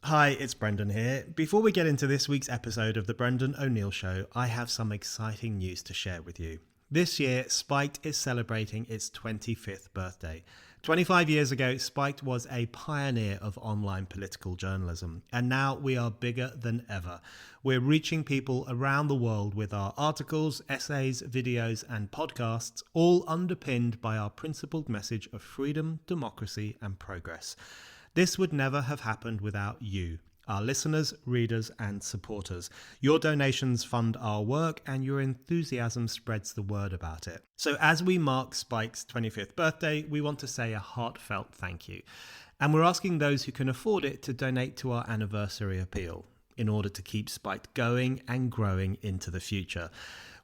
Hi, it's Brendan here. Before we get into this week's episode of The Brendan O'Neill Show, I have some exciting news to share with you. This year, Spiked is celebrating its 25th birthday. 25 years ago, Spiked was a pioneer of online political journalism, and now we are bigger than ever. We're reaching people around the world with our articles, essays, videos, and podcasts, all underpinned by our principled message of freedom, democracy, and progress. This would never have happened without you, our listeners, readers, and supporters. Your donations fund our work, and your enthusiasm spreads the word about it. So as we mark Spike's 25th birthday, we want to say a heartfelt thank you. And we're asking those who can afford it to donate to our anniversary appeal in order to keep Spiked going and growing into the future.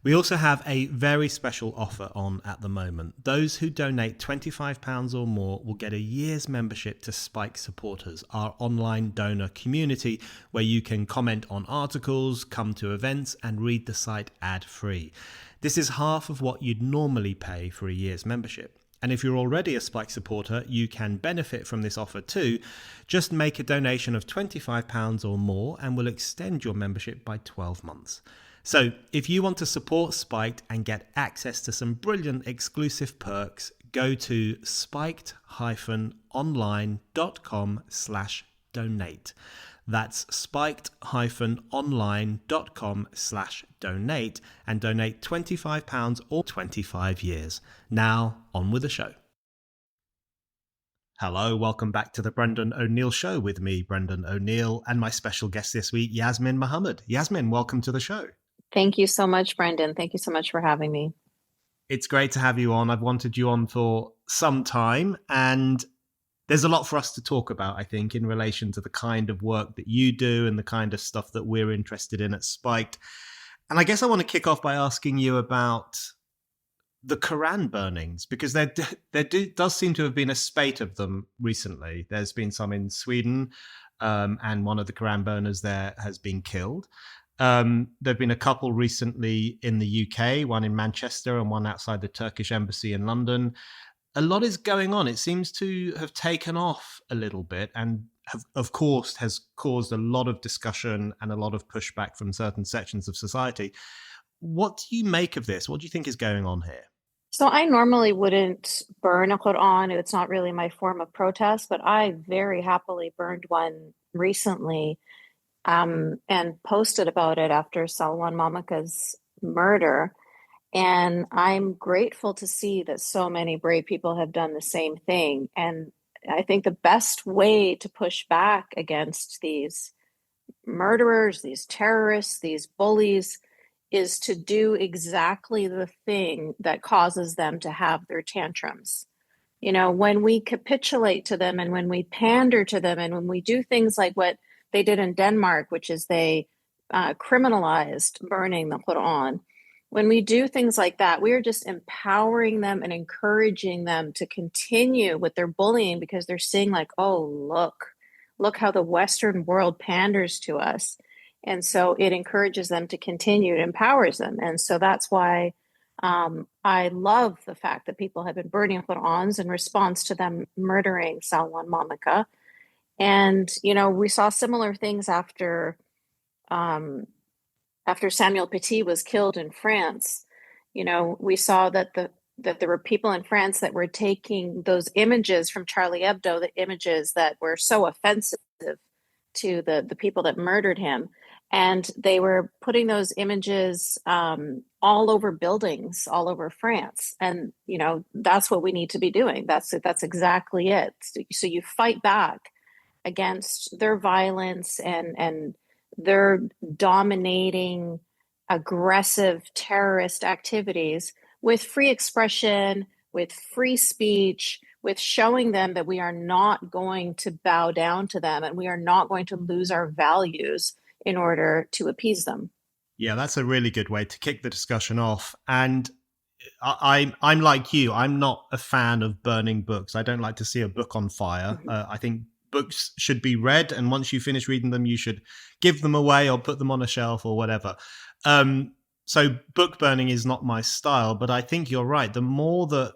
We also have a very special offer on at the moment. Those who donate £25 or more will get a year's membership to Spike Supporters, our online donor community where you can comment on articles, come to events, and read the site ad-free. This is half of what you'd normally pay for a year's membership. And if you're already a Spike supporter, you can benefit from this offer too. Just make a donation of £25 or more and we'll extend your membership by 12 months. So if you want to support Spiked and get access to some brilliant exclusive perks, go to spiked-online.com/donate. That's spiked-online.com/donate and donate £25 or 25 years. Now, on with the show. Hello, welcome back to the Brendan O'Neill Show with me, Brendan O'Neill, and my special guest this week, Yasmine Mohammed. Yasmine, welcome to the show. Thank you so much, Brendan. Thank you so much for having me. It's great to have you on. I've wanted you on for some time, and there's a lot for us to talk about, I think, in relation to the kind of work that you do and the kind of stuff that we're interested in at Spiked. And I guess I want to kick off by asking you about the Quran burnings, because there does seem to have been a spate of them recently. There's been some in Sweden, and one of the Quran burners there has been killed. There have been a couple recently in the UK, one in Manchester and one outside the Turkish embassy in London. A lot is going on. It seems to have taken off a little bit and of course has caused a lot of discussion and a lot of pushback from certain sections of society. What do you make of this? What do you think is going on here? So I normally wouldn't burn a Quran. It's not really my form of protest, but I very happily burned one recently and posted about it after Salwan Momika's murder. And I'm grateful to see that so many brave people have done the same thing. And I think the best way to push back against these murderers, these terrorists, these bullies, is to do exactly the thing that causes them to have their tantrums. You know, when we capitulate to them and when we pander to them and when we do things like what they did in Denmark, which is they criminalized burning the Quran. When we do things like that, we are just empowering them and encouraging them to continue with their bullying because they're seeing like, oh, look how the Western world panders to us. And so it encourages them to continue, it empowers them. And so that's why I love the fact that people have been burning Qur'ans in response to them murdering Salwan Momika. And, you know, we saw similar things after Samuel Paty was killed in France. You know, we saw that there were people in France that were taking those images from Charlie Hebdo, the images that were so offensive to the people that murdered him. And they were putting those images all over buildings, all over France. And, you know, that's what we need to be doing. That's exactly it. So you fight back against their violence and their dominating, aggressive terrorist activities with free expression, with free speech, with showing them that we are not going to bow down to them and we are not going to lose our values in order to appease them. Yeah, that's a really good way to kick the discussion off. And I'm like you. I'm not a fan of burning books. I don't like to see a book on fire. I think books should be read, and once you finish reading them, you should give them away or put them on a shelf or whatever. So book burning is not my style, but I think you're right. The more that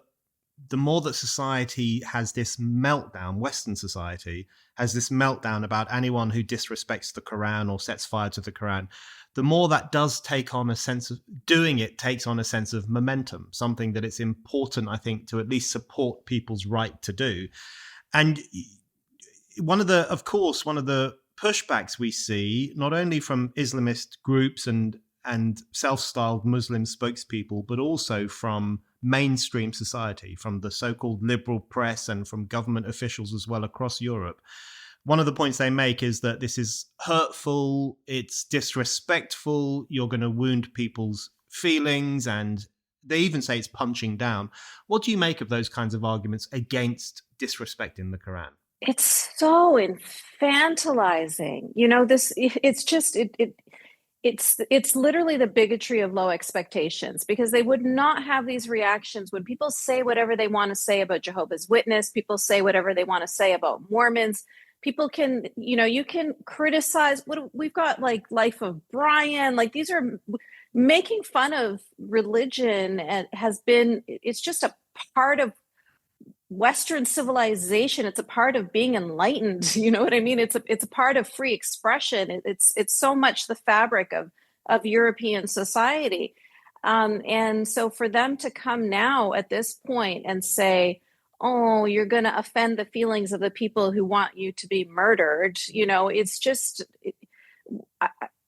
the more that society has this meltdown, Western society has this meltdown about anyone who disrespects the Quran or sets fire to the Quran, the more that does take on a sense of doing it takes on a sense of momentum, something that it's important, I think, to at least support people's right to do. And one of the pushbacks we see, not only from Islamist groups and self-styled Muslim spokespeople, but also from mainstream society, from the so-called liberal press and from government officials as well across Europe. One of the points they make is that this is hurtful, it's disrespectful, you're going to wound people's feelings, and they even say it's punching down. What do you make of those kinds of arguments against disrespecting the Quran? It's so infantilizing. It's literally the bigotry of low expectations, because they would not have these reactions when people say whatever they want to say about Jehovah's Witness, people say whatever they want to say about Mormons. People can, you can criticize what we've got, like Life of Brian, like these are making fun of religion, and it's just a part of Western civilization. It's a part of being enlightened. You know what I mean? It's a part of free expression. It's so much the fabric of European society. And so for them to come now at this point and say, oh, you're going to offend the feelings of the people who want you to be murdered, it's just,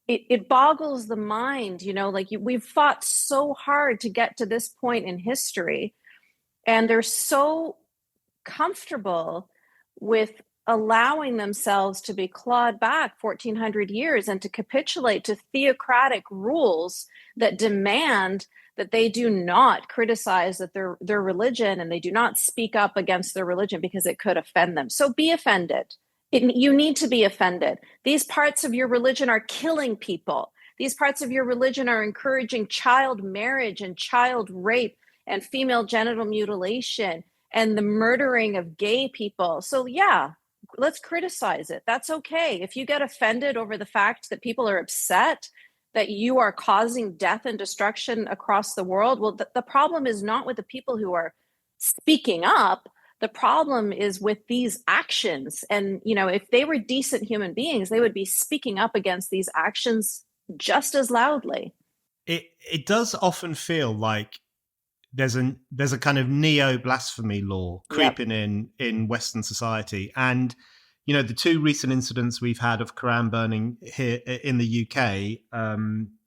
it boggles the mind, like we've fought so hard to get to this point in history, and they're so comfortable with allowing themselves to be clawed back 1400 years and to capitulate to theocratic rules that demand that they do not criticize that their religion, and they do not speak up against their religion because it could offend them. So be offended. You need to be offended. These parts of your religion are killing people. These parts of your religion are encouraging child marriage and child rape and female genital mutilation and the murdering of gay people. So yeah, let's criticize it. That's okay. If you get offended over the fact that people are upset that you are causing death and destruction across the world, well, the problem is not with the people who are speaking up. The problem is with these actions. And, if they were decent human beings, they would be speaking up against these actions just as loudly. It does often feel like there's a kind of neo-blasphemy law creeping in Western society. And the two recent incidents we've had of Quran burning here in the UK,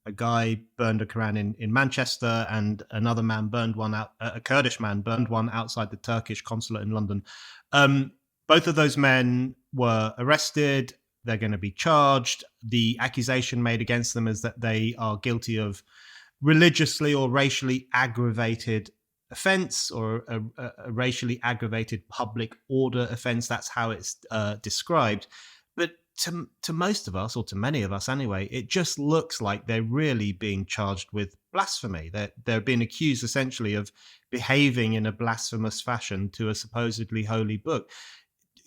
a guy burned a Quran in Manchester, and another man burned one out, a Kurdish man burned one outside the Turkish consulate in London. Both of those men were arrested. They're going to be charged. The accusation made against them is that they are guilty of religiously or racially aggravated offense, or a racially aggravated public order offense. That's how it's described. But to most of us, or to many of us anyway, it just looks like they're really being charged with blasphemy. They're being accused essentially of behaving in a blasphemous fashion to a supposedly holy book.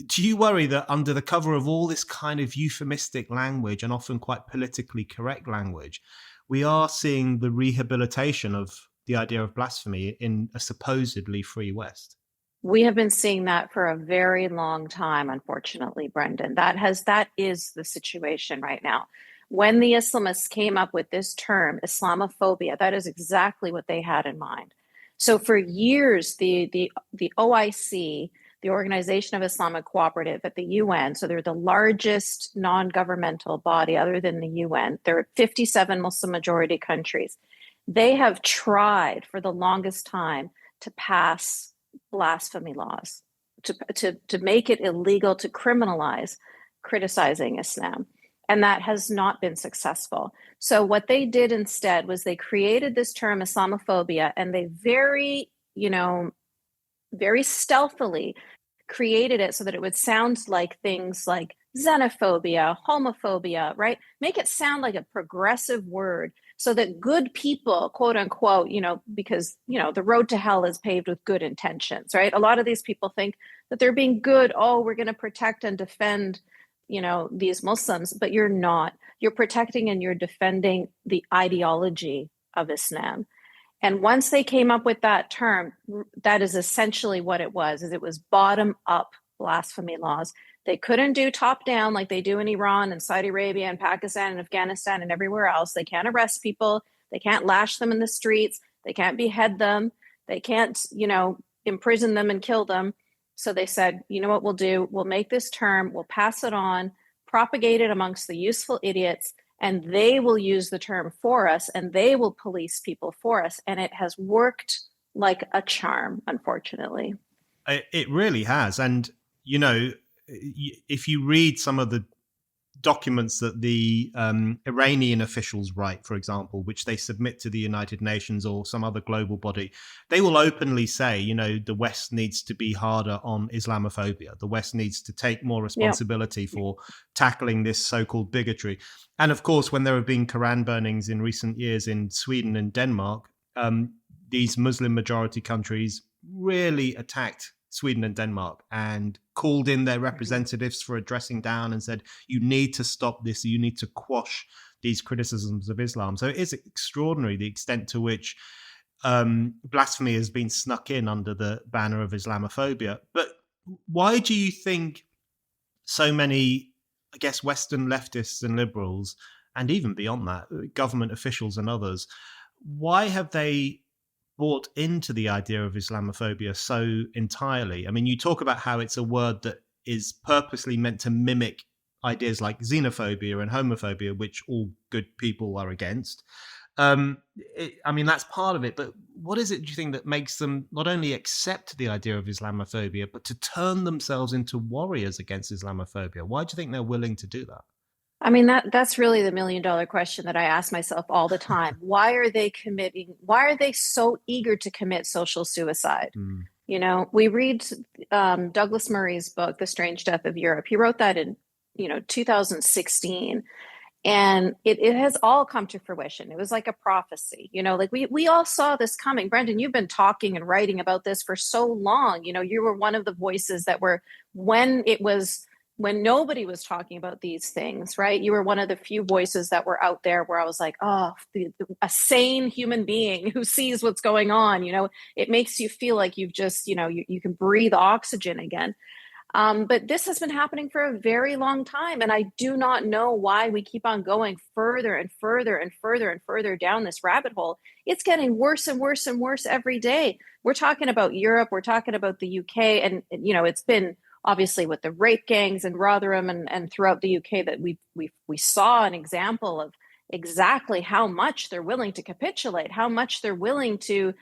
Do you worry that under the cover of all this kind of euphemistic language and often quite politically correct language, we are seeing the rehabilitation of the idea of blasphemy in a supposedly free West? We have been seeing that for a very long time, unfortunately, Brendan. That is the situation right now. When the Islamists came up with this term, Islamophobia, that is exactly what they had in mind. So for years, the OIC, the Organization of Islamic Cooperative at the UN, so they're the largest non-governmental body other than the UN. There are 57 Muslim majority countries. They have tried for the longest time to pass blasphemy laws, to make it illegal to criminalize criticizing Islam. And that has not been successful. So what they did instead was they created this term Islamophobia, and they very stealthily created it so that it would sound like things like xenophobia, homophobia, right? Make it sound like a progressive word so that good people, quote unquote, because, the road to hell is paved with good intentions, right? A lot of these people think that they're being good. Oh, we're going to protect and defend, these Muslims, but you're not. You're protecting and you're defending the ideology of Islam. And once they came up with that term, that is essentially what it was, is it was bottom up blasphemy laws. They couldn't do top down like they do in Iran and Saudi Arabia and Pakistan and Afghanistan and everywhere else. They can't arrest people. They can't lash them in the streets. They can't behead them. They can't, imprison them and kill them. So they said, you know what we'll do? We'll make this term, we'll pass it on, propagate it amongst the useful idiots, and they will use the term for us, and they will police people for us. And it has worked like a charm, unfortunately. It really has. And, if you read some of the documents that the Iranian officials write, for example, which they submit to the United Nations or some other global body, they will openly say, the West needs to be harder on Islamophobia. The West needs to take more responsibility for tackling this so-called bigotry. And of course, when there have been Quran burnings in recent years in Sweden and Denmark, these Muslim majority countries really attacked Sweden and Denmark and called in their representatives for a dressing down and said, you need to stop this. You need to quash these criticisms of Islam. So it is extraordinary the extent to which blasphemy has been snuck in under the banner of Islamophobia. But why do you think so many, I guess, Western leftists and liberals, and even beyond that, government officials and others, why have they bought into the idea of Islamophobia so entirely? I mean, you talk about how it's a word that is purposely meant to mimic ideas like xenophobia and homophobia, which all good people are against. That's part of it. But what is it, do you think, that makes them not only accept the idea of Islamophobia, but to turn themselves into warriors against Islamophobia? Why do you think they're willing to do that? I mean, that's really the $1,000,000 question that I ask myself all the time. Why are they so eager to commit social suicide? We read Douglas Murray's book, The Strange Death of Europe. He wrote that in, 2016. And it has all come to fruition. It was like a prophecy, we all saw this coming. Brendan, you've been talking and writing about this for so long. You were one of the voices that were, when nobody was talking about these things, right? You were one of the few voices that were out there where I was like, a sane human being who sees what's going on. It makes you feel like you've just, you can breathe oxygen again. But this has been happening for a very long time. And I do not know why we keep on going further and further and further and further down this rabbit hole. It's getting worse and worse and worse every day. We're talking about Europe. We're talking about the UK. And it's been obviously with the rape gangs in Rotherham and throughout the UK that we saw an example of exactly how much they're willing to capitulate, how much they're willing to.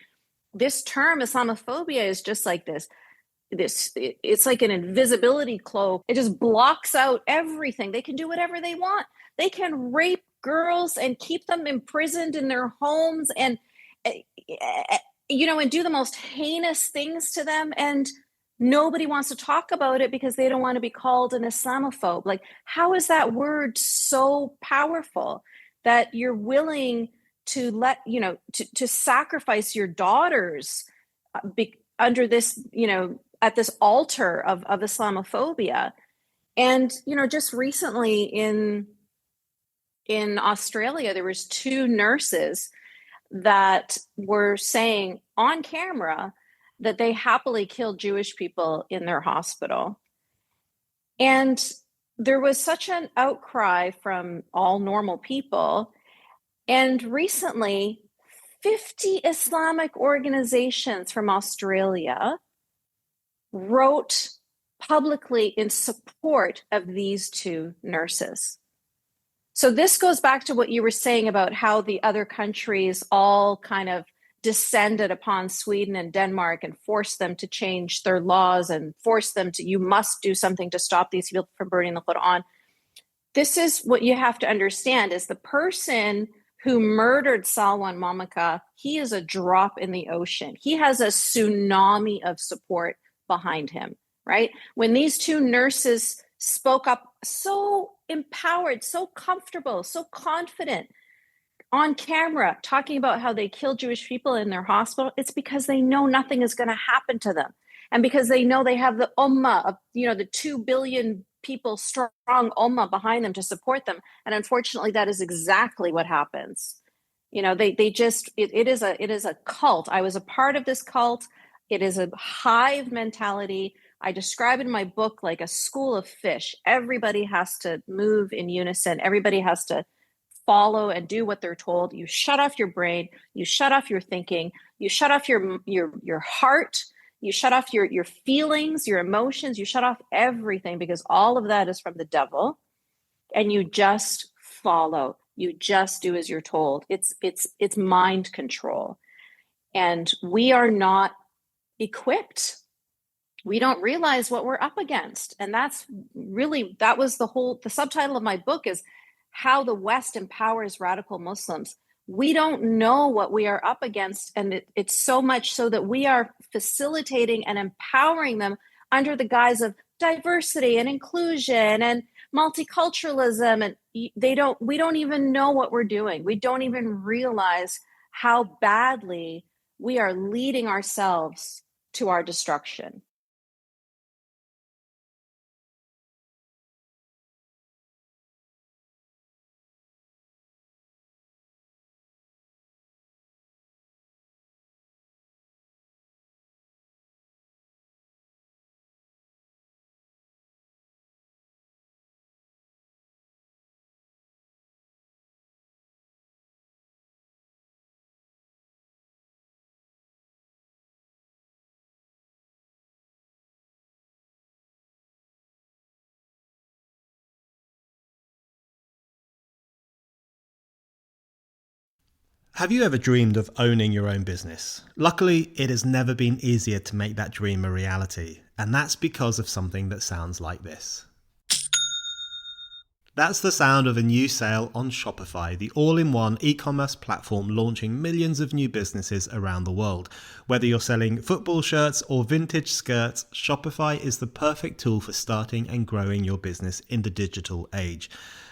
This term Islamophobia is just like this it's like an invisibility cloak. It just blocks out everything. They can do whatever they want. They can rape girls and keep them imprisoned in their homes and and do the most heinous things to them, and nobody wants to talk about it because they don't want to be called an Islamophobe. Like, how is that word so powerful that you're willing to let, to sacrifice your daughters under this, at this altar of Islamophobia? And, just recently in Australia, there was 2 nurses that were saying on camera that they happily killed Jewish people in their hospital. And there was such an outcry from all normal people. And recently, 50 Islamic organizations from Australia wrote publicly in support of these 2 nurses. So this goes back to what you were saying about how the other countries all kind of descended upon Sweden and Denmark and forced them to change their laws and forced them to, you must do something to stop these people from burning the Quran. This is what you have to understand, is the person who murdered Salwan Momika, he is a drop in the ocean. He has a tsunami of support behind him, right? When these 2 nurses spoke up so empowered, so comfortable, so confident, on camera, talking about how they kill Jewish people in their hospital, it's because they know nothing is going to happen to them. And because they know they have the ummah of, the 2 billion people strong ummah behind them to support them. And unfortunately, that is exactly what happens. They just it is a cult. I was a part of this cult. It is a hive mentality. I describe in my book like a school of fish. Everybody has to move in unison. Everybody has to follow and do what they're told. You shut off your brain, you shut off your thinking, you shut off your heart, you shut off your feelings, your emotions, you shut off everything, because all of that is from the devil, and you just follow. You just do as you're told. It's mind control. And we are not equipped. We don't realize what we're up against. And that was the subtitle of my book, is how the West empowers radical Muslims. We don't know what we are up against. And it's so much so that we are facilitating and empowering them under the guise of diversity and inclusion and multiculturalism. And we don't even know what we're doing. We don't even realize how badly we are leading ourselves to our destruction. Have you ever dreamed of owning your own business? Luckily, it has never been easier to make that dream a reality, and that's because of something that sounds like this. That's the sound of a new sale on Shopify, the all-in-one e-commerce platform launching millions of new businesses around the world. Whether you're selling football shirts or vintage skirts, Shopify is the perfect tool for starting and growing your business in the digital age.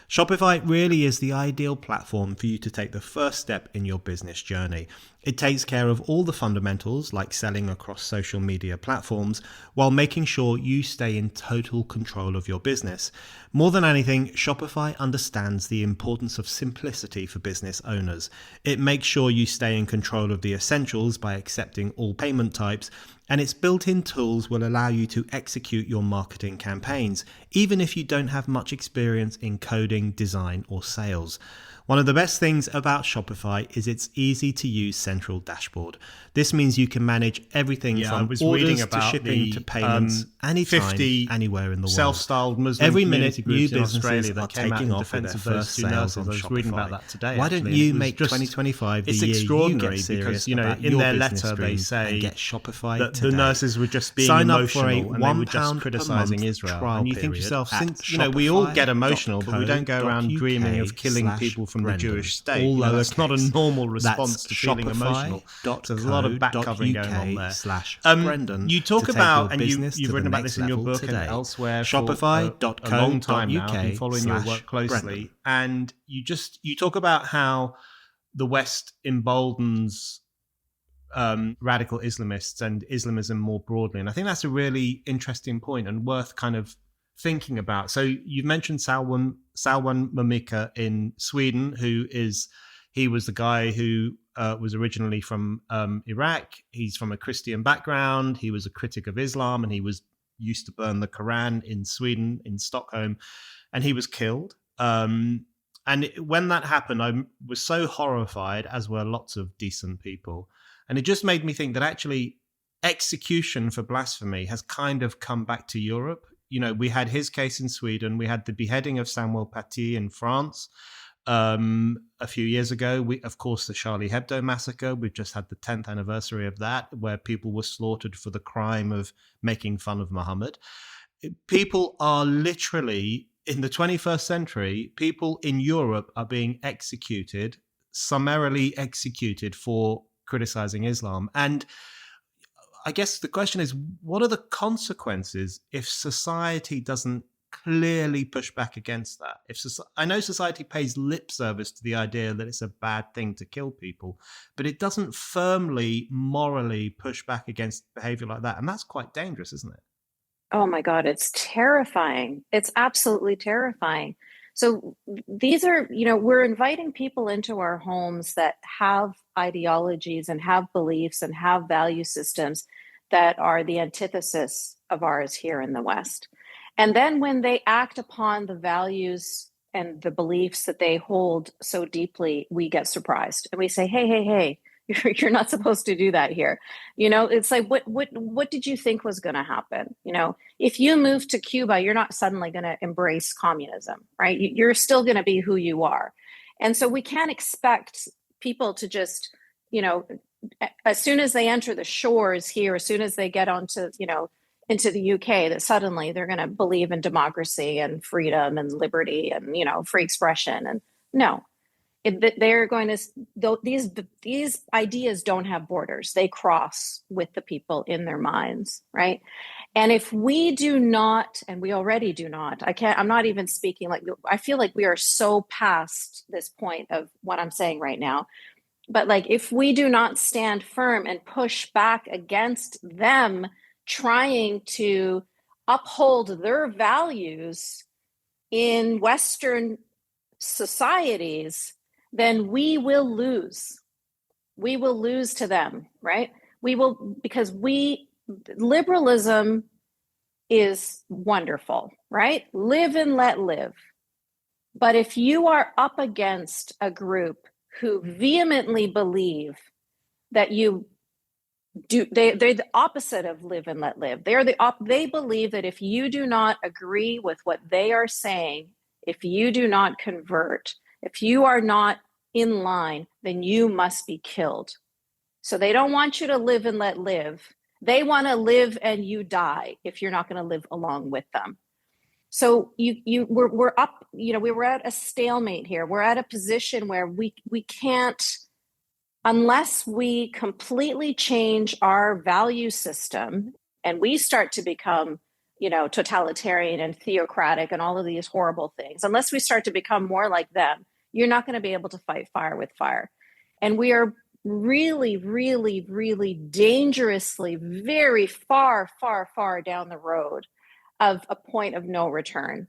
Shopify really is the ideal platform for you to take the first step in your business journey. It takes care of all the fundamentals, like selling across social media platforms, while making sure you stay in total control of your business. More than anything, Shopify understands the importance of simplicity for business owners. It makes sure you stay in control of the essentials by accepting all payment types, and its built-in tools will allow you to execute your marketing campaigns, even if you don't have much experience in coding, design, or sales. One of the best things about Shopify is its easy-to-use central dashboard. This means you can manage everything from orders to shipping to payments anytime, anywhere in the world. Self-styled Muslim Every minute, community new groups in businesses Australia are that came out taking in off with defense their of those first two sales nurses. on I was reading about Shopify. that today. Why don't actually, you and it was make just 2025 the it's year you extraordinary get serious because, you know, about in your their business letter they dreams say and get Shopify that today? the nurses were just being Sign up emotional for a and they were just £1 per criticizing month Israel. trial And you think to period yourself, at since you know we all get emotional, but we don't go around dreaming of killing people from the Brendan, Jewish state. all You know, that's not a lowercase. normal response That's to feeling emotional. So there's a lot of back covering going on there. Brendan, You talk to take about, your and business you've to written the about next this in your level book today. and elsewhere Shopify.co.uk for a long time now. I've been following your work closely, Brendan. and you talk about how the West emboldens radical Islamists and Islamism more broadly, and I think that's a really interesting point and worth kind of thinking about. So you've mentioned Salwan Momika in Sweden, he was the guy who was originally from Iraq. He's from a Christian background. He was a critic of Islam, and he was used to burn the Quran in Sweden, in Stockholm, and he was killed. When that happened, I was so horrified, as were lots of decent people. And it just made me think that actually execution for blasphemy has kind of come back to Europe. You know, we had his case in Sweden. We had the beheading of Samuel Paty in France a few years ago. Of course, the Charlie Hebdo massacre. We've just had the 10th anniversary of that, where people were slaughtered for the crime of making fun of Muhammad. People are literally, in the 21st century, people in Europe are being executed, summarily executed for criticizing Islam. And I guess the question is, what are the consequences if society doesn't clearly push back against that? I know society pays lip service to the idea that it's a bad thing to kill people, but it doesn't firmly, morally push back against behavior like that. And that's quite dangerous, isn't it? Oh my God, it's terrifying. It's absolutely terrifying. So these are, we're inviting people into our homes that have ideologies and have beliefs and have value systems that are the antithesis of ours here in the West. And then when they act upon the values and the beliefs that they hold so deeply, we get surprised and we say, hey, you're not supposed to do that here. It's like, what did you think was going to happen? If you move to Cuba, you're not suddenly going to embrace communism, right? You're still going to be who you are. And so we can't expect people to just, as soon as they enter the shores here, as soon as they get onto, into the UK, that suddenly they're going to believe in democracy and freedom and liberty and, free expression. And no. They're going to, these ideas don't have borders. They cross with the people in their minds, right? And if we do not, and we already do not, I'm not even speaking I feel like we are so past this point of what I'm saying right now. But if we do not stand firm and push back against them trying to uphold their values in Western societies, then we will lose. We will lose to them, right? We will, because liberalism is wonderful, right? Live and let live. But if you are up against a group who vehemently believe that they're the opposite of live and let live. They believe that if you do not agree with what they are saying, if you do not convert, if you are not in line, then you must be killed. So they don't want you to live and let live. They want to live and you die if you're not going to live along with them. So we're up, we were at a stalemate here. We're at a position where we can't, unless we completely change our value system and we start to become, totalitarian and theocratic and all of these horrible things, unless we start to become more like them, you're not going to be able to fight fire with fire. And we are really, really, really dangerously, very far, far, far down the road of a point of no return.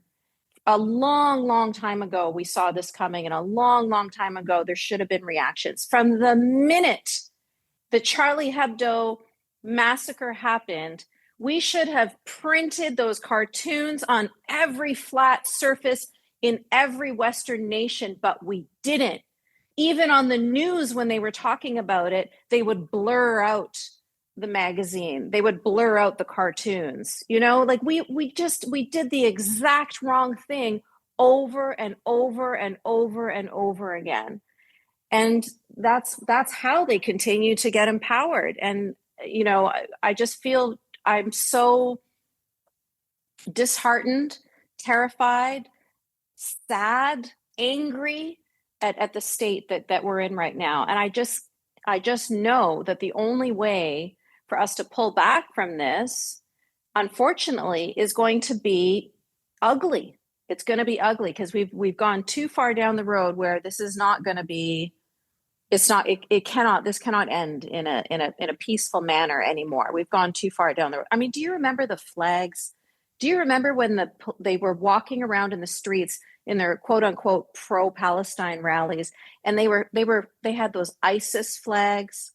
A long, long time ago, we saw this coming, and a long, long time ago, there should have been reactions. From the minute the Charlie Hebdo massacre happened, we should have printed those cartoons on every flat surface in every Western nation, but we didn't. Even on the news, when they were talking about it, they would blur out the magazine. They would blur out the cartoons. We did the exact wrong thing over and over and over and over again. And that's how they continue to get empowered. And, I just feel I'm so disheartened, terrified, sad, angry at the state that we're in right now. And I just know that the only way for us to pull back from this, unfortunately, is going to be ugly. It's going to be ugly because we've gone too far down the road where this is not going to be. This cannot end in a peaceful manner anymore. We've gone too far down the road. I mean, do you remember the flags? Do you remember when they were walking around in the streets in their quote unquote pro-Palestine rallies, and they had those ISIS flags,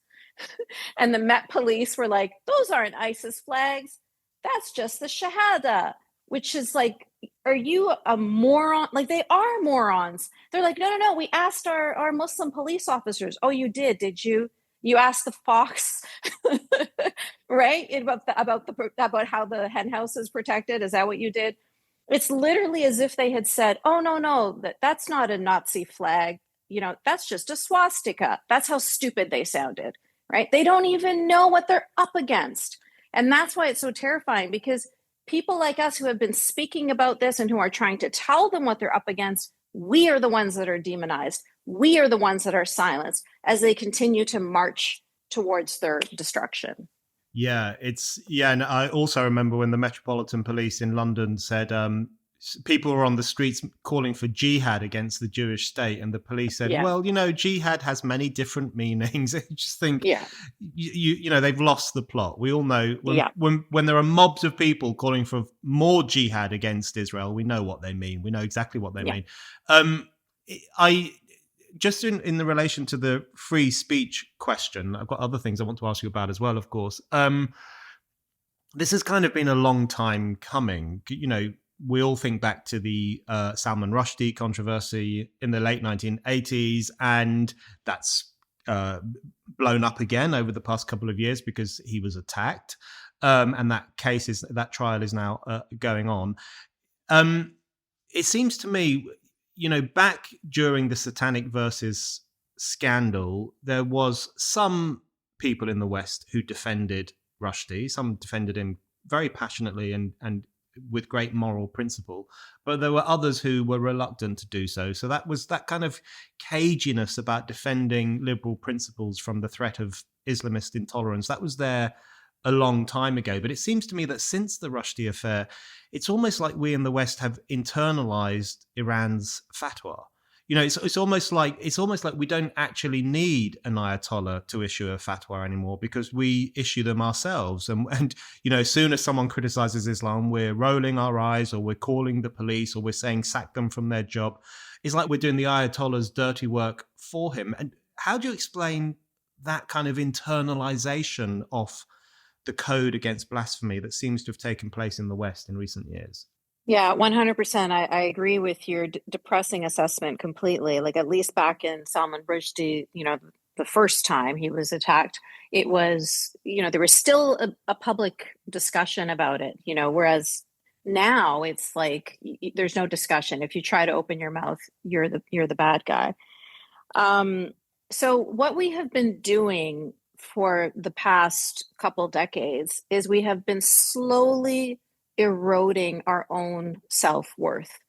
and the Met Police were like, "Those aren't ISIS flags. That's just the Shahada," which is like, are you a moron? Like, they are morons. They're like, no. We asked our Muslim police officers. Oh, you did you? You asked the Fox, right? About how the hen house is protected. Is that what you did? It's literally as if they had said, "Oh, no, that's not a Nazi flag. That's just a swastika." That's how stupid they sounded, right? They don't even know what they're up against. And that's why it's so terrifying, because people like us who have been speaking about this and who are trying to tell them what they're up against, we are the ones that are demonized. We are the ones that are silenced as they continue to march towards their destruction. Yeah, and I also remember when the Metropolitan Police in London said people were on the streets calling for jihad against the Jewish state, and the police said, Yeah. well, jihad has many different meanings. I just think, Yeah. they've lost the plot. We all know Yeah. when there are mobs of people calling for more jihad against Israel, we know what they mean. We know exactly what they mean. I just in the relation to the free speech question, I've got other things I want to ask you about as well, of course. This has kind of been a long time coming. We all think back to the Salman Rushdie controversy in the late 1980s, and that's blown up again over the past couple of years because he was attacked, and that trial is now going on. It seems to me, back during the Satanic Verses scandal, there was some people in the West who defended Rushdie. Some defended him very passionately and with great moral principle, but there were others who were reluctant to do so. So that was that kind of caginess about defending liberal principles from the threat of Islamist intolerance. That was there a long time ago. But it seems to me that since the Rushdie affair, it's almost like we in the West have internalized Iran's fatwa. It's almost like we don't actually need an Ayatollah to issue a fatwa anymore because we issue them ourselves. And as soon as someone criticizes Islam, we're rolling our eyes, or we're calling the police, or we're saying sack them from their job. It's like we're doing the Ayatollah's dirty work for him. And how do you explain that kind of internalization of the code against blasphemy that seems to have taken place in the West in recent years? Yeah, 100%. I agree with your depressing assessment completely. Like, at least back in Salman Rushdie, the first time he was attacked, it was, there was still a public discussion about it, whereas now it's like there's no discussion. If you try to open your mouth, you're the bad guy. So what we have been doing for the past couple decades is we have been slowly eroding our own self-worth.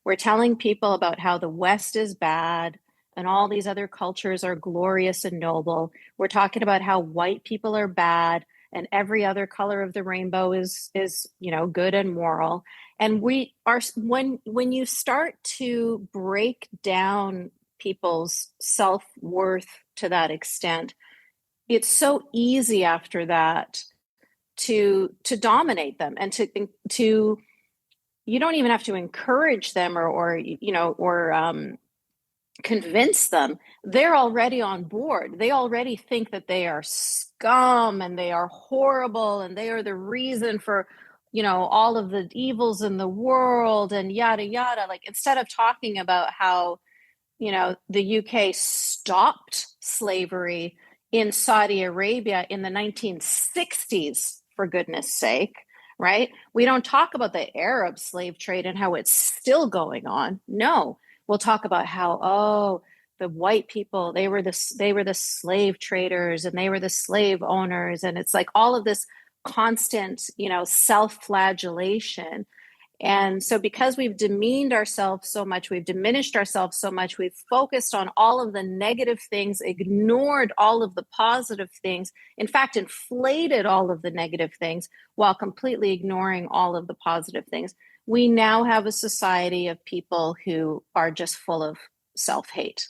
We're telling people about how the West is bad and all these other cultures are glorious and noble. We're talking about how white people are bad and every other color of the rainbow is good and moral. And we are, when you start to break down people's self-worth to that extent, it's so easy after that to dominate them and to you don't even have to encourage them or convince them. They're already on board. They already think that they are scum and they are horrible and they are the reason for all of the evils in the world and yada yada. Like, instead of talking about how the UK stopped slavery in Saudi Arabia in the 1960s, for goodness sake, right? We don't talk about the Arab slave trade and how it's still going on. No, we'll talk about how, the white people, they were the slave traders and they were the slave owners. And it's like all of this constant, self-flagellation. And so because we've demeaned ourselves so much, we've diminished ourselves so much, we've focused on all of the negative things, ignored all of the positive things, in fact, inflated all of the negative things while completely ignoring all of the positive things. We now have a society of people who are just full of self-hate.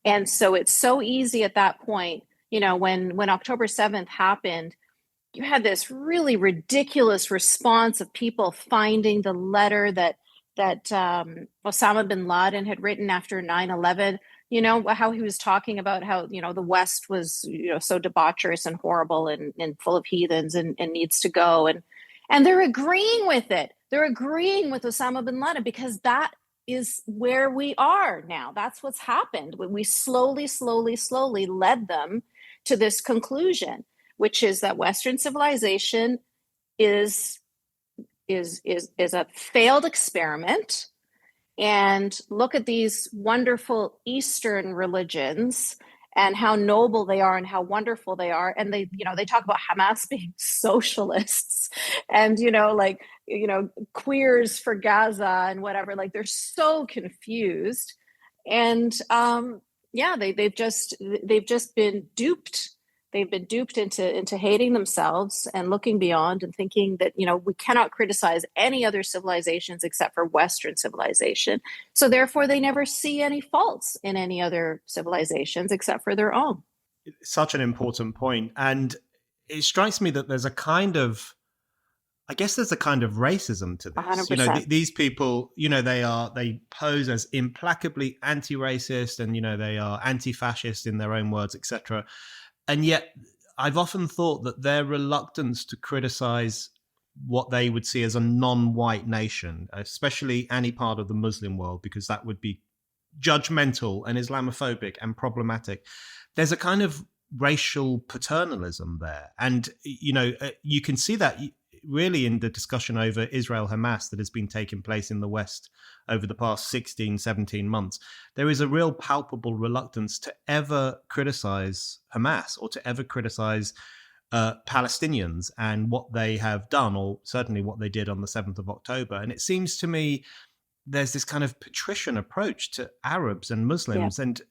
And so it's so easy at that point, when October 7th happened, you had this really ridiculous response of people finding the letter that Osama bin Laden had written after 9/11, how he was talking about how, the West was, so debaucherous and horrible and full of heathens and needs to go. And they're agreeing with it. They're agreeing with Osama bin Laden because that is where we are now. That's what's happened. We slowly led them to this conclusion, which is that Western civilization is a failed experiment. And look at these wonderful Eastern religions and how noble they are and how wonderful they are. And they talk about Hamas being socialists and, queers for Gaza and whatever. Like, they're so confused. And they've just been duped They've been duped into hating themselves and looking beyond and thinking that, we cannot criticize any other civilizations except for Western civilization. So therefore, they never see any faults in any other civilizations except for their own. Such an important point. And it strikes me that there's a kind of racism to this. 100%. These people, they pose as implacably anti-racist and, they are anti-fascist in their own words, etc. And yet I've often thought that their reluctance to criticize what they would see as a non-white nation, especially any part of the Muslim world, because that would be judgmental and Islamophobic and problematic. There's a kind of racial paternalism there. And, you can see that really in the discussion over Israel-Hamas that has been taking place in the West over the past 16, 17 months. There is a real palpable reluctance to ever criticize Hamas or to ever criticize Palestinians and what they have done, or certainly what they did on the 7th of October. And it seems to me there's this kind of patrician approach to Arabs and Muslims. Yeah. And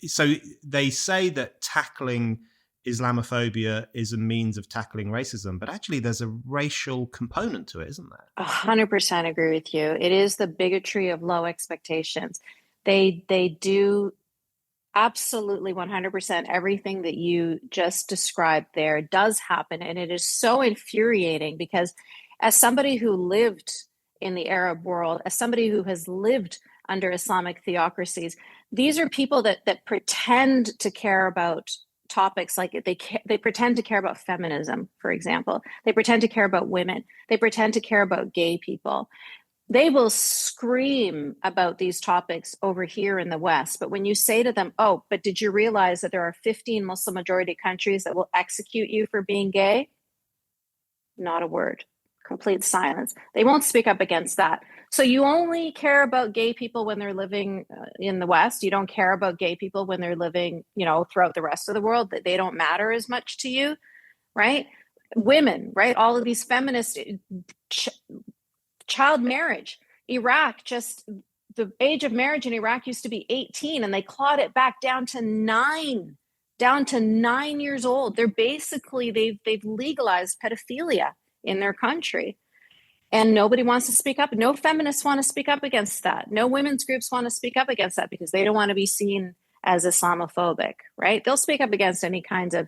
so they say that tackling Islamophobia is a means of tackling racism, but actually there's a racial component to it, isn't there? 100% agree with you. It is the bigotry of low expectations. They do absolutely 100% everything that you just described there does happen. And it is so infuriating because as somebody who lived in the Arab world, as somebody who has lived under Islamic theocracies, these are people that pretend to care about topics like they pretend to care about feminism, for example. They pretend to care about women. They pretend to care about gay people. They will scream about these topics over here in the West. But when you say to them, oh, but did you realize that there are 15 Muslim majority countries that will execute you for being gay? Not a word. Complete silence. They won't speak up against that. So you only care about gay people when they're living in the West. You don't care about gay people when they're living, throughout the rest of the world. That they don't matter as much to you, right? Women, right? All of these feminist child marriage. Iraq, just the age of marriage in Iraq used to be 18, and they clawed it back down to 9 years old. They're basically they've legalized pedophilia in their country. And nobody wants to speak up. No feminists want to speak up against that. No women's groups want to speak up against that because they don't want to be seen as Islamophobic, right? They'll speak up against any kinds of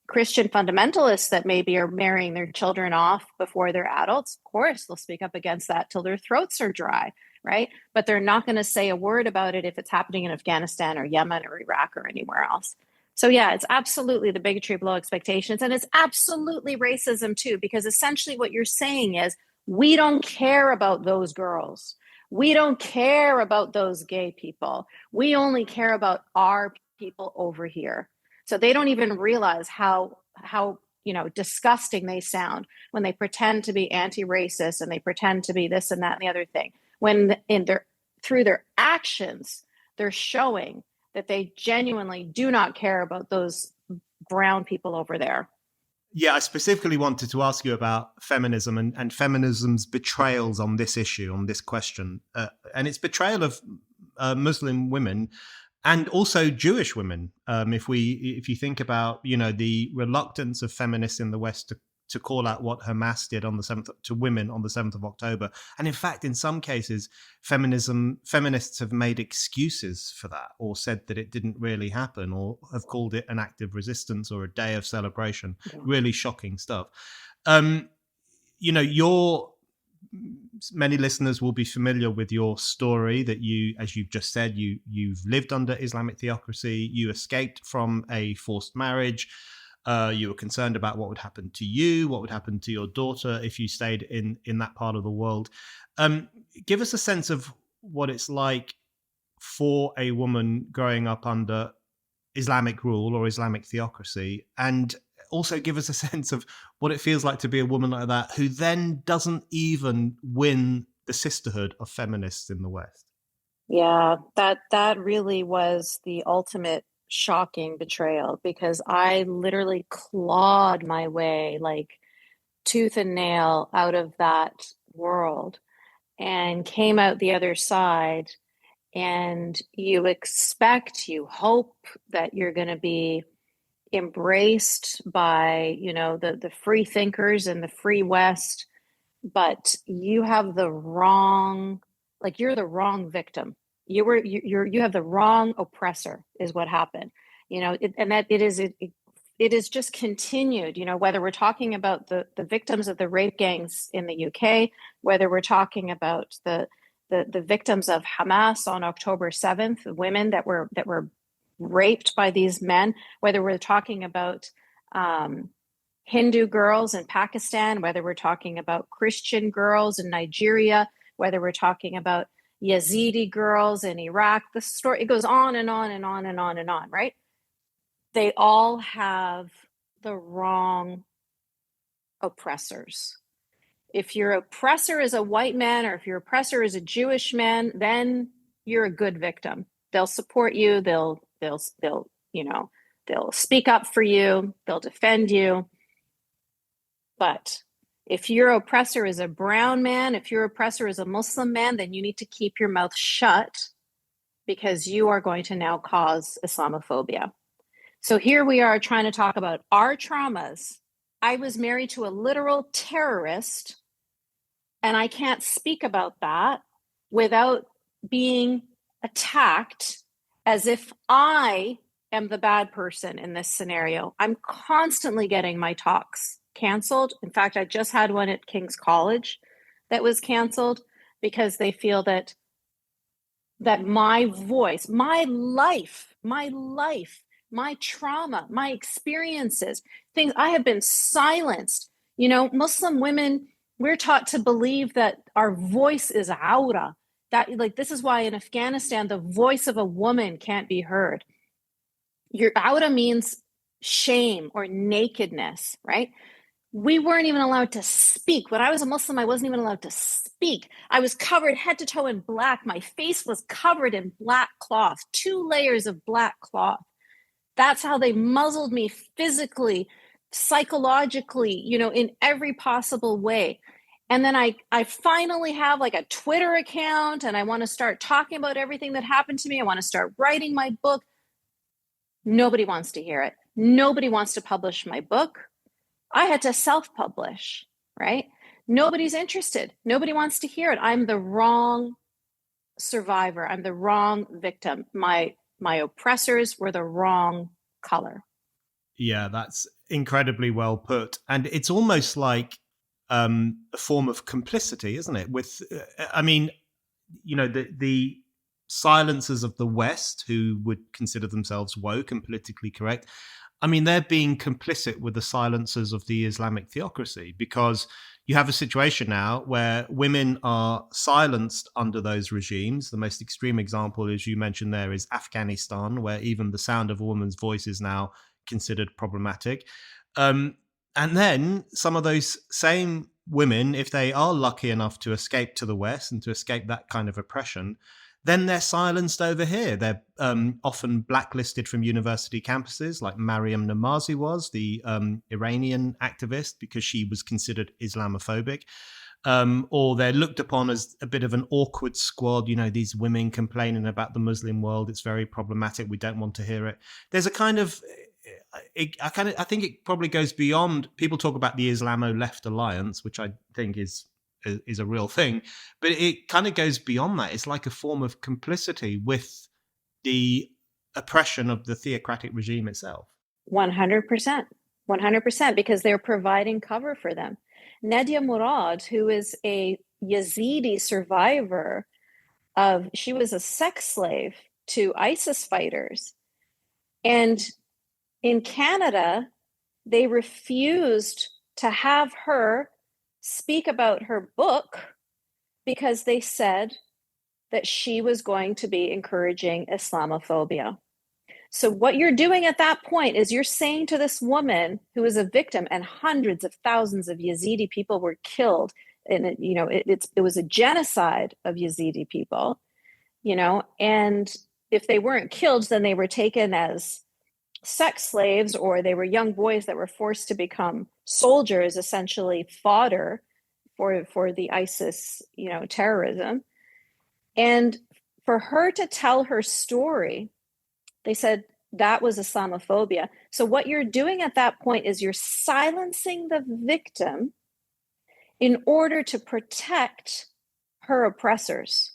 Christian fundamentalists that maybe are marrying their children off before they're adults. Of course, they'll speak up against that till their throats are dry, right? But they're not going to say a word about it if it's happening in Afghanistan or Yemen or Iraq or anywhere else. So yeah, it's absolutely the bigotry of low expectations. And it's absolutely racism too, because essentially what you're saying is, we don't care about those girls. We don't care about those gay people. We only care about our people over here. So they don't even realize how disgusting they sound when they pretend to be anti-racist and they pretend to be this and that and the other thing. When through their actions, they're showing that they genuinely do not care about those brown people over there. Yeah, I specifically wanted to ask you about feminism and feminism's betrayals on this issue, on this question, and its betrayal of Muslim women and also Jewish women. If you think about the reluctance of feminists in the West to call out what Hamas did on the 7th to women on the 7th of October, and in fact, in some cases, feminists have made excuses for that, or said that it didn't really happen, or have called it an act of resistance or a day of celebration. Yeah. Really shocking stuff. Many listeners will be familiar with your story that you, as you've just said, you've lived under Islamic theocracy. You escaped from a forced marriage. You were concerned about what would happen to you, what would happen to your daughter if you stayed in that part of the world. Give us a sense of what it's like for a woman growing up under Islamic rule or Islamic theocracy, and also give us a sense of what it feels like to be a woman like that who then doesn't even win the sisterhood of feminists in the West. Yeah, that really was the ultimate shocking betrayal, because I literally clawed my way like tooth and nail out of that world and came out the other side. And you hope that you're going to be embraced by, the free thinkers in the free West, but you have the wrong, like you're the wrong victim. You have the wrong oppressor is what happened. It is just continued, whether we're talking about the victims of the rape gangs in the UK, whether we're talking about the victims of Hamas on October 7th, women that were raped by these men, whether we're talking about Hindu girls in Pakistan, whether we're talking about Christian girls in Nigeria, whether we're talking about Yazidi girls in Iraq. The story, it goes on and on and on and on and on, right? They all have the wrong oppressors. If your oppressor is a white man, or if your oppressor is a Jewish man, then you're a good victim. They'll support you. They'll speak up for you. They'll defend you. But if your oppressor is a brown man, if your oppressor is a Muslim man, then you need to keep your mouth shut, because you are going to now cause Islamophobia. So here we are trying to talk about our traumas. I was married to a literal terrorist, and I can't speak about that without being attacked as if I am the bad person in this scenario. I'm constantly getting my talks canceled. In fact, I just had one at King's College that was canceled because they feel that my voice, my life, my trauma, my experiences, things, I have been silenced. Muslim women, we're taught to believe that our voice is aura. This is why in Afghanistan, the voice of a woman can't be heard. Your aura means shame or nakedness, right? We weren't even allowed to speak. When I was a Muslim, I wasn't even allowed to speak. I was covered head to toe in black. My face was covered in black cloth, 2 layers of black cloth. That's how they muzzled me physically, psychologically, in every possible way. And then I finally have like a Twitter account, and I want to start talking about everything that happened to me. I want to start writing my book. Nobody wants to hear it. Nobody wants to publish my book. I had to self-publish, right? Nobody's interested. Nobody wants to hear it. I'm the wrong survivor. I'm the wrong victim. My oppressors were the wrong color. Yeah, that's incredibly well put. And it's almost like a form of complicity, isn't it? With, the silencers of the West, who would consider themselves woke and politically correct, they're being complicit with the silencers of the Islamic theocracy, because you have a situation now where women are silenced under those regimes. The most extreme example, as you mentioned there, is Afghanistan, where even the sound of a woman's voice is now considered problematic. And then some of those same women, if they are lucky enough to escape to the West and to escape that kind of oppression, then they're silenced over here. They're often blacklisted from university campuses, like Mariam Namazi was, the Iranian activist, because she was considered Islamophobic. Or they're looked upon as a bit of an awkward squad, these women complaining about the Muslim world. It's very problematic. We don't want to hear it. There's a kind of, I think it probably goes beyond, people talk about the Islamo Left Alliance, which I think is a real thing, but it kind of goes beyond that. It's like a form of complicity with the oppression of the theocratic regime itself. 100%, because they're providing cover for them. Nadia Murad, who is a Yazidi survivor she was a sex slave to ISIS fighters. And in Canada, they refused to have her speak about her book because they said that she was going to be encouraging Islamophobia. So what you're doing at that point is you're saying to this woman who is a victim, and hundreds of thousands of Yazidi people were killed, and it was a genocide of Yazidi people, and if they weren't killed, then they were taken as sex slaves, or they were young boys that were forced to become soldiers, essentially fodder for the ISIS, terrorism. And for her to tell her story, they said, that was Islamophobia. So what you're doing at that point is you're silencing the victim in order to protect her oppressors.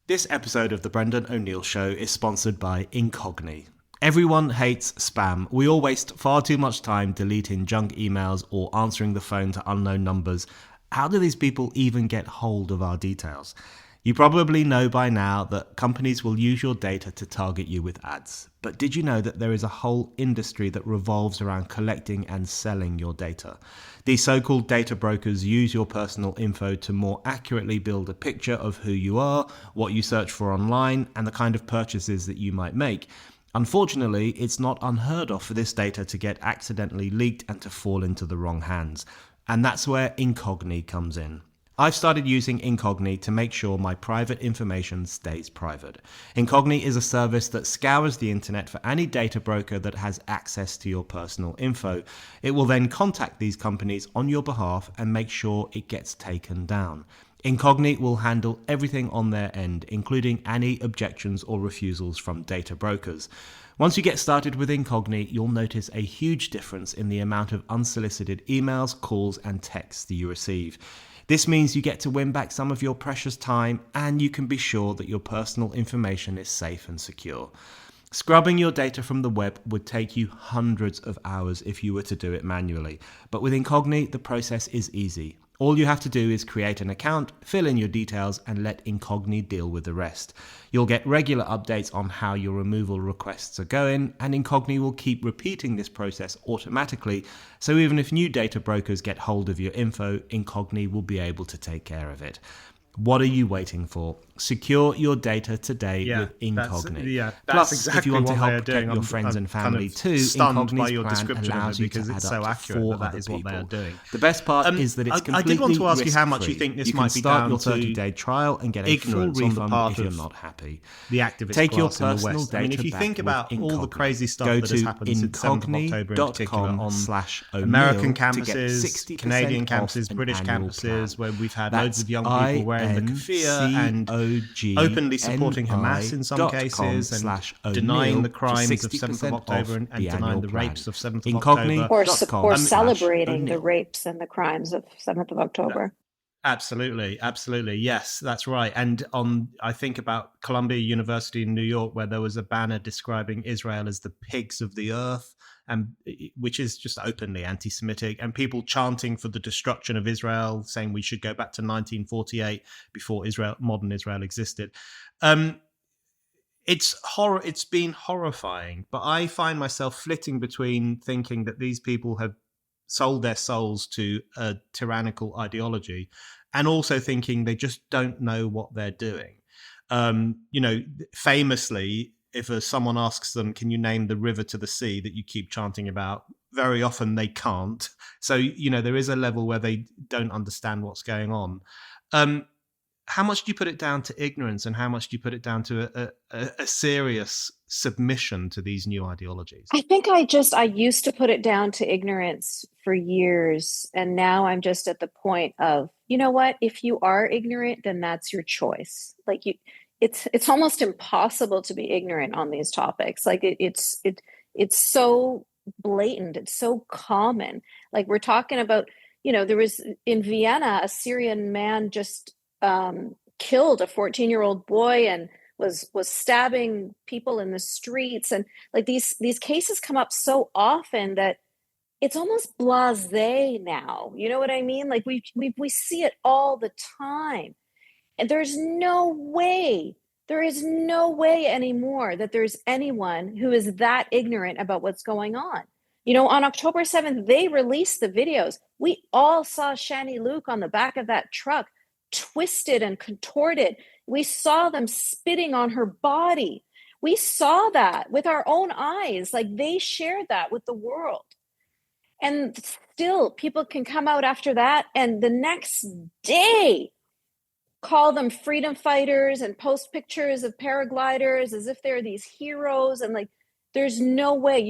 This episode of The Brendan O'Neill Show is sponsored by Incogni. Everyone hates spam. We all waste far too much time deleting junk emails or answering the phone to unknown numbers. How do these people even get hold of our details? You probably know by now that companies will use your data to target you with ads. But did you know that there is a whole industry that revolves around collecting and selling your data? These so-called data brokers use your personal info to more accurately build a picture of who you are, what you search for online, and the kind of purchases that you might make. Unfortunately, it's not unheard of for this data to get accidentally leaked and to fall into the wrong hands. And that's where Incogni comes in. I've started using Incogni to make sure my private information stays private. Incogni is a service that scours the internet for any data broker that has access to your personal info. It will then contact these companies on your behalf and make sure it gets taken down. Incogni will handle everything on their end, including any objections or refusals from data brokers. Once you get started with Incogni, you'll notice a huge difference in the amount of unsolicited emails, calls, and texts that you receive. This means you get to win back some of your precious time, and you can be sure that your personal information is safe and secure. Scrubbing your data from the web would take you hundreds of hours if you were to do it manually, but with Incogni, the process is easy. All you have to do is create an account, fill in your details, and let Incogni deal with the rest. You'll get regular updates on how your removal requests are going, and Incogni will keep repeating this process automatically, so even if new data brokers get hold of your info, Incogni will be able to take care of it. What are you waiting for? Secure your data today with Incogni. Plus, exactly if you want to help protect your friends and family too, Incogni's plan allows you to add up to 4 other people. The best part is that it's completely I did want to ask you how much you risk-free. think this You might can be start down your to 30-day trial and get a full ignorance on the refund part if you're of not happy. the activist Take your class in the personal West. data I mean, if you back think with about all the Incogni. crazy stuff Go that has to happened since 7th of October in particular on American campuses, Canadian campuses, British campuses, where we've had loads of young people wearing the keffiyeh and openly supporting Hamas in some cases and denying the crimes of 7th of October and denying the rapes of 7th of October. Or celebrating the rapes and the crimes of 7th of October. Absolutely. Yes, that's right. And I think about Columbia University in New York, where there was a banner describing Israel as the pigs of the earth, and which is just openly anti-Semitic, and people chanting for the destruction of Israel, saying we should go back to 1948 before modern Israel existed. It's been horrifying, but I find myself flitting between thinking that these people have sold their souls to a tyrannical ideology, and also thinking they just don't know what they're doing. Famously, if someone asks them, can you name the river to the sea that you keep chanting about? Very often they can't. So, there is a level where they don't understand what's going on. How much do you put it down to ignorance, and how much do you put it down to a serious submission to these new ideologies? I think I used to put it down to ignorance for years. And now I'm just at the point of, you know what, if you are ignorant, then that's your choice. Like it's almost impossible to be ignorant on these topics. Like it's so blatant. It's so common. Like we're talking about, there was in Vienna, a Syrian man just killed a 14-year-old boy and was stabbing people in the streets, and like these cases come up so often that it's almost blasé now. You know what I mean? Like we see it all the time, and there is no way anymore that there's anyone who is that ignorant about what's going on. On October 7th, they released the videos. We all saw Shani Luke on the back of that truck, twisted and contorted. We saw them spitting on her body. We saw that with our own eyes. Like, they shared that with the world. And still, people can come out after that and the next day call them freedom fighters and post pictures of paragliders as if they're these heroes. And like, there's no way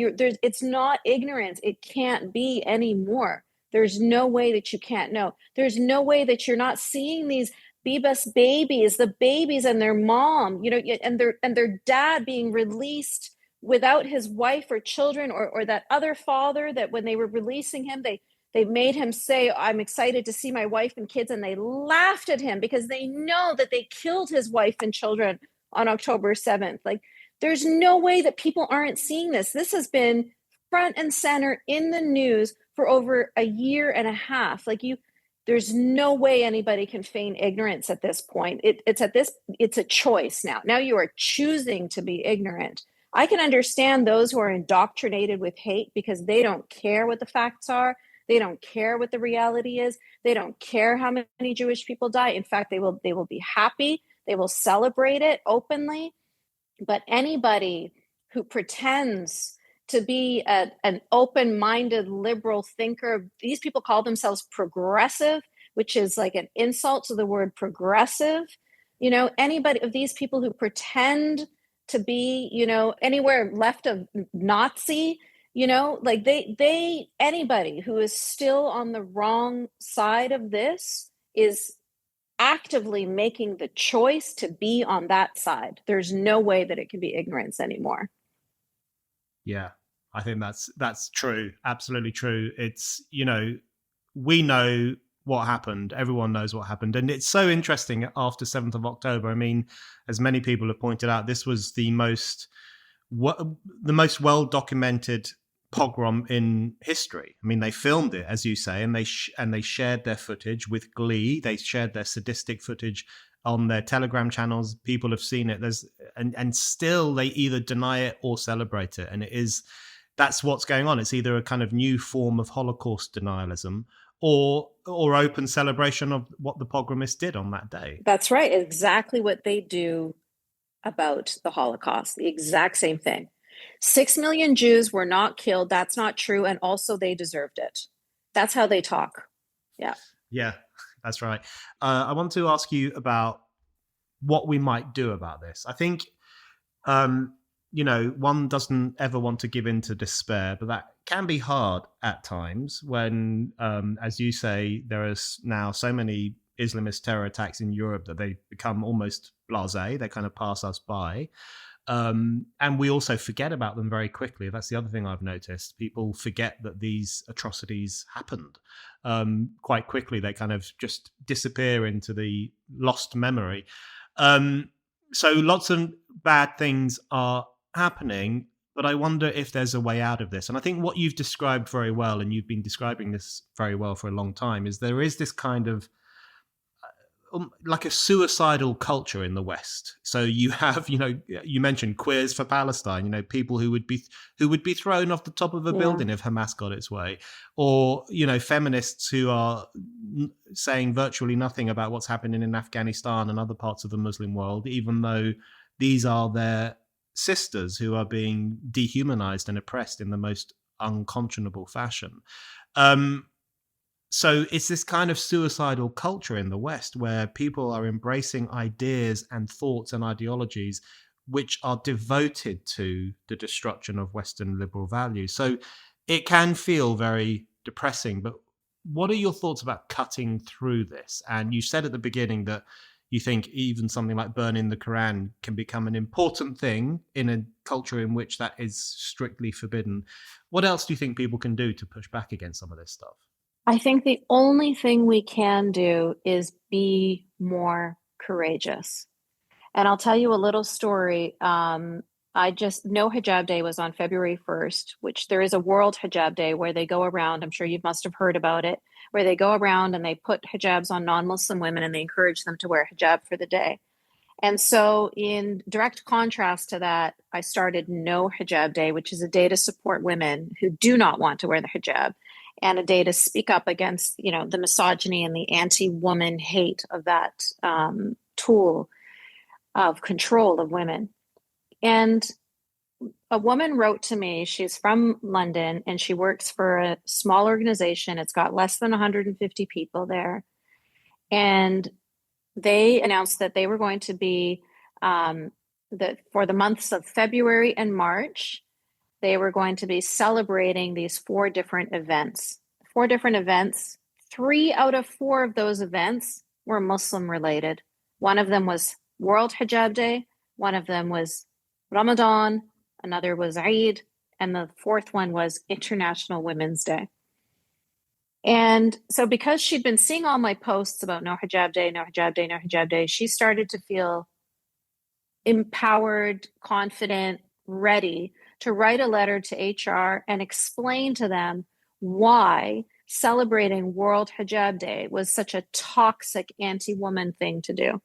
it's not ignorance. It can't be anymore. There's no way that you can't know. There's no way that you're not seeing these Bebas babies, the babies and their mom, and their dad being released without his wife or children, or that other father that when they were releasing him, they made him say, I'm excited to see my wife and kids. And they laughed at him because they know that they killed his wife and children on October 7th. Like, there's no way that people aren't seeing this. This has been front and center in the news for over a year and a half. Like, there's no way anybody can feign ignorance at this point. It's a choice now. Now you are choosing to be ignorant. I can understand those who are indoctrinated with hate because they don't care what the facts are. They don't care what the reality is. They don't care how many Jewish people die. In fact, they will be happy. They will celebrate it openly. But anybody who pretends to be an open-minded liberal thinker, these people call themselves progressive, which is like an insult to the word progressive. Anybody of these people who pretend to be, anywhere left of Nazi, like anybody who is still on the wrong side of this is actively making the choice to be on that side. There's no way that it can be ignorance anymore. Yeah, I think that's true. Absolutely true. It's, we know what happened. Everyone knows what happened. And it's so interesting after 7th of October. I mean, as many people have pointed out, this was the most well-documented pogrom in history. I mean, they filmed it, as you say, and they shared their footage with glee. They shared their sadistic footage on their Telegram channels. People have seen it. And still they either deny it or celebrate it. And that's what's going on. It's either a kind of new form of Holocaust denialism or open celebration of what the pogromists did on that day. That's right. Exactly what they do about the Holocaust. The exact same thing. 6 million Jews were not killed. That's not true. And also they deserved it. That's how they talk. Yeah. Yeah, that's right. I want to ask you about what we might do about this. I think, one doesn't ever want to give in to despair, but that can be hard at times when, as you say, there is now so many Islamist terror attacks in Europe that they become almost blasé. They kind of pass us by. And we also forget about them very quickly. That's the other thing I've noticed. People forget that these atrocities happened quite quickly. They kind of just disappear into the lost memory. So lots of bad things are happening, but I wonder if there's a way out of this. And I think what you've described very well, and you've been describing this very well for a long time, is there is this kind of like a suicidal culture in the West. So you have, you mentioned Queers for Palestine, people who would be thrown off the top of a building if Hamas got its way, or, feminists who are saying virtually nothing about what's happening in Afghanistan and other parts of the Muslim world, even though these are their sisters who are being dehumanized and oppressed in the most unconscionable fashion. So it's this kind of suicidal culture in the West where people are embracing ideas and thoughts and ideologies which are devoted to the destruction of Western liberal values. So it can feel very depressing, but what are your thoughts about cutting through this? And you said at the beginning that you think even something like burning the Quran can become an important thing in a culture in which that is strictly forbidden. What else do you think people can do to push back against some of this stuff? I think the only thing we can do is be more courageous. And I'll tell you a little story. No Hijab Day was on February 1st, which there is a World Hijab Day where they go around, I'm sure you must have heard about it, where they go around and they put hijabs on non-Muslim women and they encourage them to wear hijab for the day. And so, in direct contrast to that, I started No Hijab Day, which is a day to support women who do not want to wear the hijab, and a day to speak up against, the misogyny and the anti-woman hate of that tool of control of women. And a woman wrote to me. She's from London, and she works for a small organization. It's got less than 150 people there, and they announced that they were going to be that for the months of February and March, they were going to be celebrating these 4 different events. 4 different events. 3 out of 4 of those events were Muslim related. One of them was World Hijab Day. One of them was Ramadan. Another was Eid. And the 4th one was International Women's Day. And so because she'd been seeing all my posts about No Hijab Day, No Hijab Day, No Hijab Day, she started to feel empowered, confident, ready to write a letter to HR and explain to them why celebrating World Hijab Day was such a toxic anti-woman thing to do.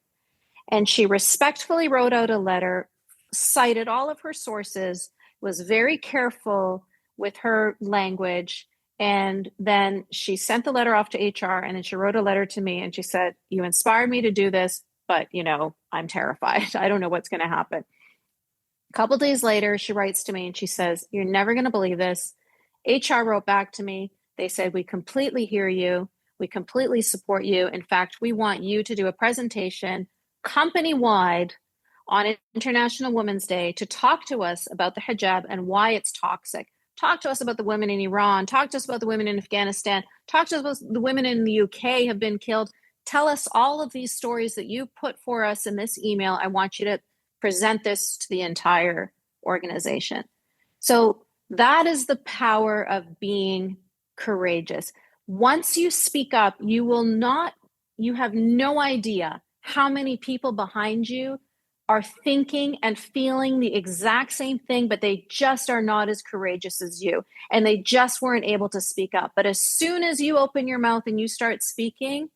And she respectfully wrote out a letter, cited all of her sources, was very careful with her language. And then she sent the letter off to HR, and then she wrote a letter to me, and she said, "You inspired me to do this, but I'm terrified. I don't know what's going to happen." A couple days later, she writes to me and she says, "You're never going to believe this." HR wrote back to me. They said, "We completely hear you. We completely support you. In fact, we want you to do a presentation company-wide on International Women's Day to talk to us about the hijab and why it's toxic. Talk to us about the women in Iran. Talk to us about the women in Afghanistan. Talk to us about the women in the UK have been killed. Tell us all of these stories that you put for us in this email. I want you to present this to the entire organization." So that is the power of being courageous. Once you speak up, you have no idea how many people behind you are thinking and feeling the exact same thing, but they just are not as courageous as you, and they just weren't able to speak up. But as soon as you open your mouth and you start speaking,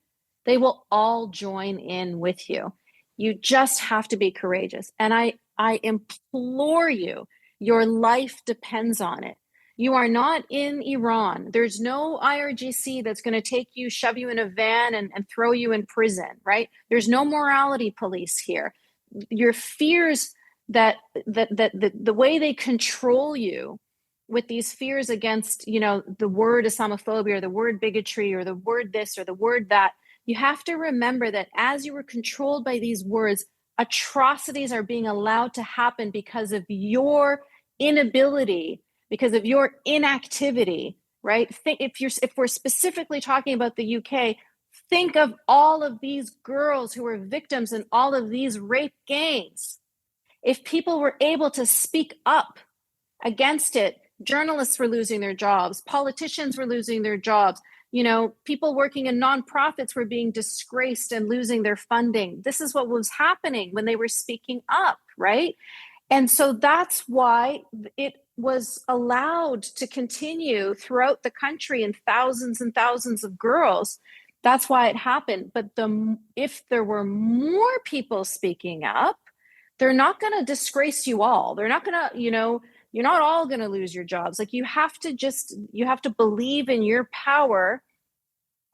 they will all join in with you. You just have to be courageous. And I implore you, your life depends on it. You are not in Iran. There's no IRGC that's going to take you, shove you in a van, and throw you in prison, right? There's no morality police here. Your fears that the way they control you with these fears against, the word Islamophobia or the word bigotry or the word this or the word that, you have to remember that as you were controlled by these words, atrocities are being allowed to happen because of your inability, because of your inactivity, right? If we're specifically talking about the UK, think of all of these girls who were victims in all of these rape gangs. If people were able to speak up against it, journalists were losing their jobs, politicians were losing their jobs, people working in nonprofits were being disgraced and losing their funding. This is what was happening when they were speaking up, right? And so that's why it was allowed to continue throughout the country, and thousands of girls. That's why it happened. But if there were more people speaking up, they're not going to disgrace you all. They're not going to, you're not all going to lose your jobs. Like you have to believe in your power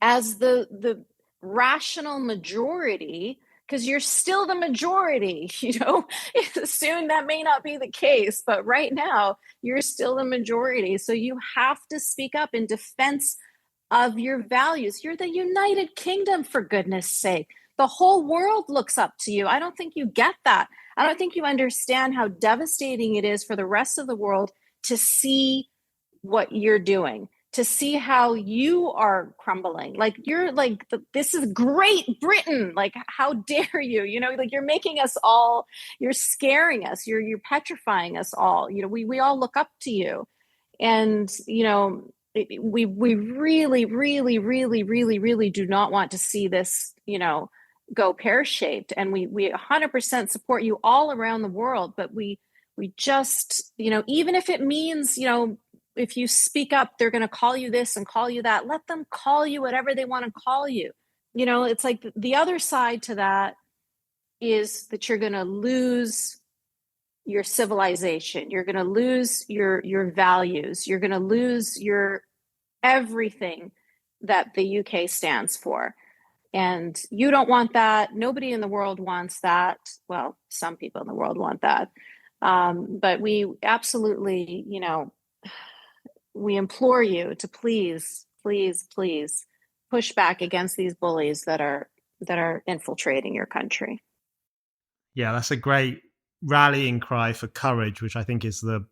as the rational majority, because you're still the majority, soon that may not be the case, but right now you're still the majority. So you have to speak up in defense of your values. You're the United Kingdom, for goodness sake. The whole world looks up to you. I don't think you get that. I don't think you understand how devastating it is for the rest of the world to see what you're doing, to see how you are crumbling. Like you're like, this is Great Britain. Like, how dare you? Like you're making us all, you're scaring us. You're petrifying us all. We all look up to you. And, we really, really, really, really, really do not want to see this, go pear-shaped. And we 100% support you all around the world. But we just, even if it means, if you speak up, they're going to call you this and call you that. Let them call you whatever they want to call you. It's like the other side to that is that you're going to lose your civilization. You're going to lose your values. You're going to lose your everything that the UK stands for. And you don't want that. Nobody in the world wants that. Well, some people in the world want that. But we absolutely, we implore you to please, please, please push back against these bullies that are infiltrating your country. Yeah, that's a great rallying cry for courage, which I think is the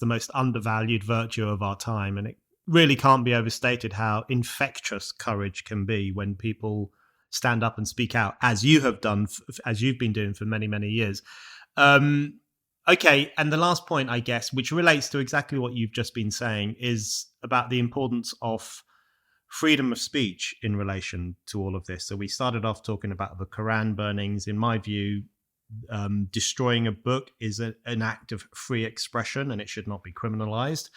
most undervalued virtue of our time. And it really can't be overstated how infectious courage can be when people stand up and speak out, as you have done, as you've been doing for many, many years. Okay, and the last point, I guess, which relates to exactly what you've just been saying, is about the importance of freedom of speech in relation to all of this. So we started off talking about the Quran burnings. In my view, destroying a book is an act of free expression, and it should not be criminalized.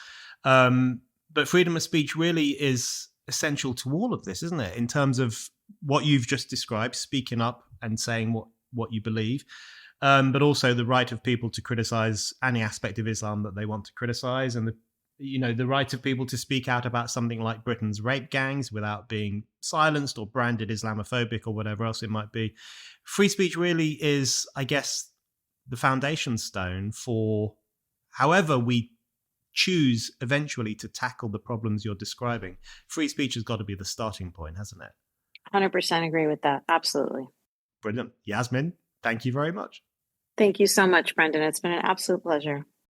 But freedom of speech really is essential to all of this, isn't it? In terms of what you've just described, speaking up and saying what you believe, but also the right of people to criticize any aspect of Islam that they want to criticize, and the right of people to speak out about something like Britain's rape gangs without being silenced or branded Islamophobic or whatever else it might be. Free speech really is, I guess, the foundation stone for however we choose eventually to tackle the problems you're describing. Free speech has got to be the starting point, hasn't it? 100% agree with that. Absolutely. Brilliant. Yasmine, thank you very much. Thank you so much, Brendan. It's been an absolute pleasure.